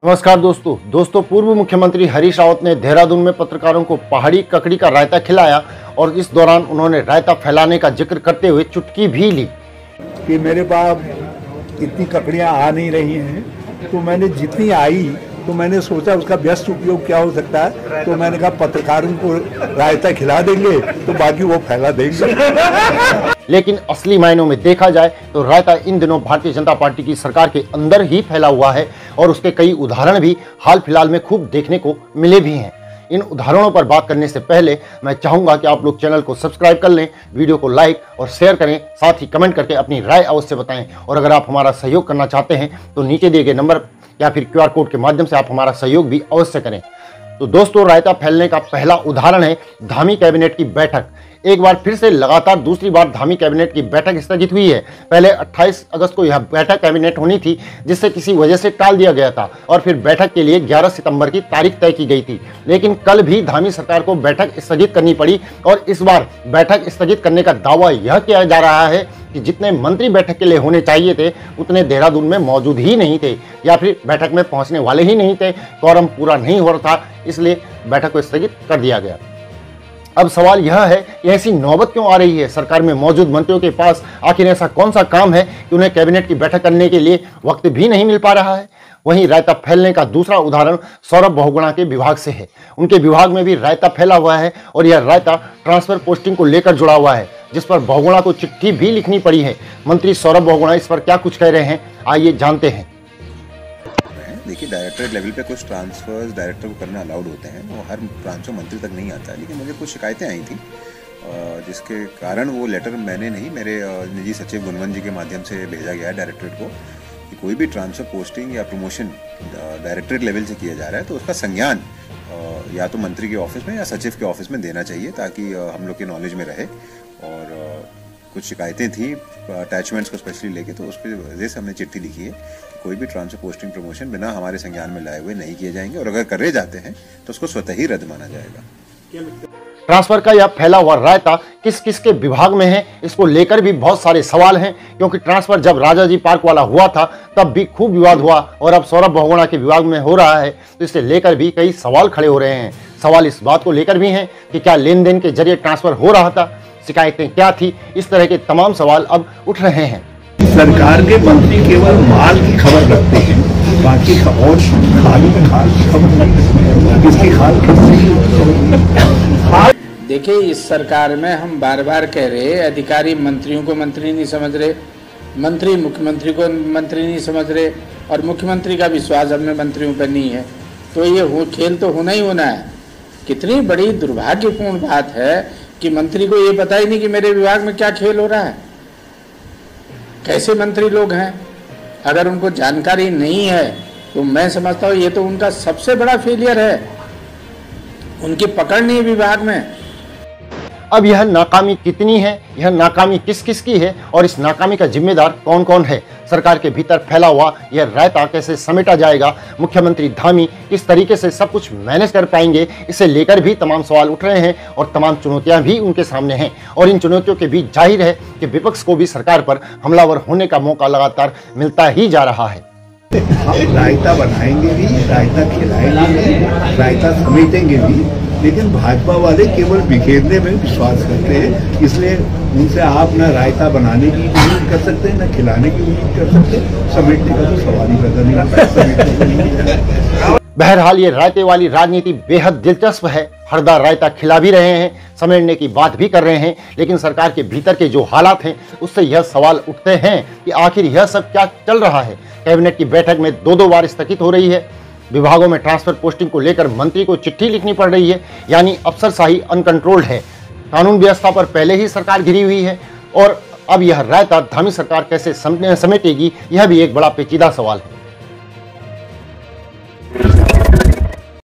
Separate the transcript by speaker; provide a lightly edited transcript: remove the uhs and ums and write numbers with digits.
Speaker 1: नमस्कार दोस्तों पूर्व मुख्यमंत्री हरीश रावत ने देहरादून में पत्रकारों को पहाड़ी ककड़ी का रायता खिलाया और इस दौरान उन्होंने रायता फैलाने का जिक्र करते हुए चुटकी भी ली
Speaker 2: कि मेरे पास इतनी ककड़ियाँ आ नहीं रही हैं, तो मैंने जितनी आई तो मैंने सोचा उसका व्यस्त उपयोग क्या हो सकता है, तो मैंने कहा पत्रकारों को रायता खिला देंगे तो बाकी वो फैला देंगे।
Speaker 1: लेकिन असली मायनों में देखा जाए तो रायता इन दिनों भारतीय जनता पार्टी की सरकार के अंदर ही फैला हुआ है और उसके कई उदाहरण भी हाल फिलहाल में खूब देखने को मिले भी हैं। इन उदाहरणों पर बात करने से पहले मैं चाहूंगा कि आप लोग चैनल को सब्सक्राइब कर लें, वीडियो को लाइक और शेयर करें, साथ ही कमेंट करके अपनी राय अवश्य बताएं। और अगर आप हमारा सहयोग करना चाहते हैं तो नीचे दिए गए नंबर या फिर QR कोड के माध्यम से आप हमारा सहयोग भी अवश्य करें। तो दोस्तों, रायता फैलने का पहला उदाहरण है धामी कैबिनेट की बैठक। एक बार फिर से लगातार दूसरी बार धामी कैबिनेट की बैठक स्थगित हुई है। पहले 28 अगस्त को यह बैठक कैबिनेट होनी थी, जिससे किसी वजह से टाल दिया गया था और फिर बैठक के लिए 11 सितंबर की तारीख तय की गई थी। लेकिन कल भी धामी सरकार को बैठक स्थगित करनी पड़ी और इस बार बैठक स्थगित करने का दावा यह किया जा रहा है कि जितने मंत्री बैठक के लिए होने चाहिए थे उतने देहरादून में मौजूद ही नहीं थे या फिर बैठक में पहुंचने वाले ही नहीं थे। क्वारम पूरा नहीं हो रहा था, इसलिए बैठक को स्थगित कर दिया गया। अब सवाल यह है कि ऐसी नौबत क्यों आ रही है? सरकार में मौजूद मंत्रियों के पास आखिर ऐसा कौन सा काम है कि उन्हें कैबिनेट की बैठक करने के लिए वक्त भी नहीं मिल पा रहा है? वहीं रायता फैलने का दूसरा उदाहरण सौरभ बहुगुणा के विभाग से है। उनके विभाग में भी रायता फैला हुआ है और यह रायता ट्रांसफर पोस्टिंग को लेकर जुड़ा हुआ है, जिस पर बहुगुणा को चिट्ठी भी लिखनी पड़ी है। मंत्री सौरभ बहुगुणा इस पर क्या कुछ कह रहे हैं, आइए जानते हैं।
Speaker 3: देखिए, डायरेक्टरेट लेवल पे कुछ ट्रांसफर्स डायरेक्टर को करना अलाउड होते हैं, वो हर ट्रांसफर मंत्री तक नहीं आता है। लेकिन मुझे कुछ शिकायतें आई थी जिसके कारण वो लेटर मैंने नहीं, मेरे निजी सचिव गुणवंत जी के माध्यम से भेजा गया है डायरेक्टरेट को कि कोई भी ट्रांसफर पोस्टिंग या प्रमोशन डायरेक्टरेट लेवल से किया जा रहा है तो उसका संज्ञान या तो मंत्री के ऑफिस में या सचिव के ऑफिस में देना चाहिए, ताकि हम लोग के नॉलेज में रहे। और कुछ शिकायतें थी अटैचमेंट्स को स्पेशली लेके, तो उस पर वजह से हमने चिट्ठी लिखी है कि कोई भी ट्रांसफर पोस्टिंग प्रमोशन बिना हमारे संज्ञान में लाए हुए नहीं किए जाएंगे और अगर करे जाते हैं तो उसको स्वतः ही रद्द माना जाएगा।
Speaker 1: ट्रांसफर का यह फैला हुआ रायता किस किस के विभाग में है, इसको लेकर भी बहुत सारे सवाल हैं, क्योंकि ट्रांसफर जब राजाजी पार्क वाला हुआ था तब भी खूब विवाद हुआ और अब सौरभ बहुगुणा के विभाग में हो रहा है, तो इसे लेकर भी कई सवाल खड़े हो रहे हैं। सवाल इस बात को लेकर भी हैं कि क्या लेन देन के जरिए ट्रांसफर हो रहा था, शिकायतें क्या थी, इस तरह के तमाम सवाल अब उठ रहे हैं।
Speaker 2: सरकार के मंत्री केवल माल की खबर रखते हैं, बाकी और खाल की खबर किसकी खाल।
Speaker 4: देखिए, इस सरकार में हम बार बार कह रहे हैं, अधिकारी मंत्रियों को मंत्री नहीं समझ रहे, मंत्री मुख्यमंत्री को मंत्री नहीं समझ रहे और मुख्यमंत्री का विश्वास हमने मंत्रियों पर नहीं है। तो ये खेल तो होना ही होना है। कितनी बड़ी दुर्भाग्यपूर्ण बात है कि मंत्री को ये पता ही नहीं कि मेरे विभाग में क्या खेल हो रहा है। कैसे मंत्री लोग हैं? अगर उनको जानकारी नहीं है तो मैं समझता हूँ ये तो उनका सबसे बड़ा फेलियर है, उनकी पकड़ नहीं है विभाग में।
Speaker 1: अब यह नाकामी कितनी है, यह नाकामी किस किस की है और इस नाकामी का जिम्मेदार कौन कौन है? सरकार के भीतर फैला हुआ यह रायता कैसे समेटा जाएगा? मुख्यमंत्री धामी किस तरीके से सब कुछ मैनेज कर पाएंगे? इसे लेकर भी तमाम सवाल उठ रहे हैं और तमाम चुनौतियां भी उनके सामने हैं। और इन चुनौतियों के बीच जाहिर है कि विपक्ष को भी सरकार पर हमलावर होने का मौका लगातार मिलता ही जा रहा है।
Speaker 2: हम रायता बनाएंगे भी, रायता खिलाएंगे भी, रायता समेटेंगे भी, लेकिन भाजपा वाले केवल बिखेरने में विश्वास करते हैं। इसलिए उनसे आप न रायता बनाने की उम्मीद कर सकते हैं, न खिलाने की उम्मीद कर सकते, समेटने का तो सवाल ही पैदा नहीं होता।
Speaker 1: बहरहाल ये रायते वाली राजनीति बेहद दिलचस्प है। हरदा रायता खिला भी रहे हैं, समेटने की बात भी कर रहे हैं, लेकिन सरकार के भीतर के जो हालात हैं उससे यह सवाल उठते हैं कि आखिर यह सब क्या चल रहा है। कैबिनेट की बैठक में दो बार स्थगित हो रही है, विभागों में ट्रांसफर पोस्टिंग को लेकर मंत्री को चिट्ठी लिखनी पड़ रही है, यानी अफसरशाही अनकंट्रोल्ड है। कानून व्यवस्था पर पहले ही सरकार घिरी हुई है और अब यह रायता धामी सरकार कैसे समेटेगी, यह भी एक बड़ा पेचीदा सवाल है।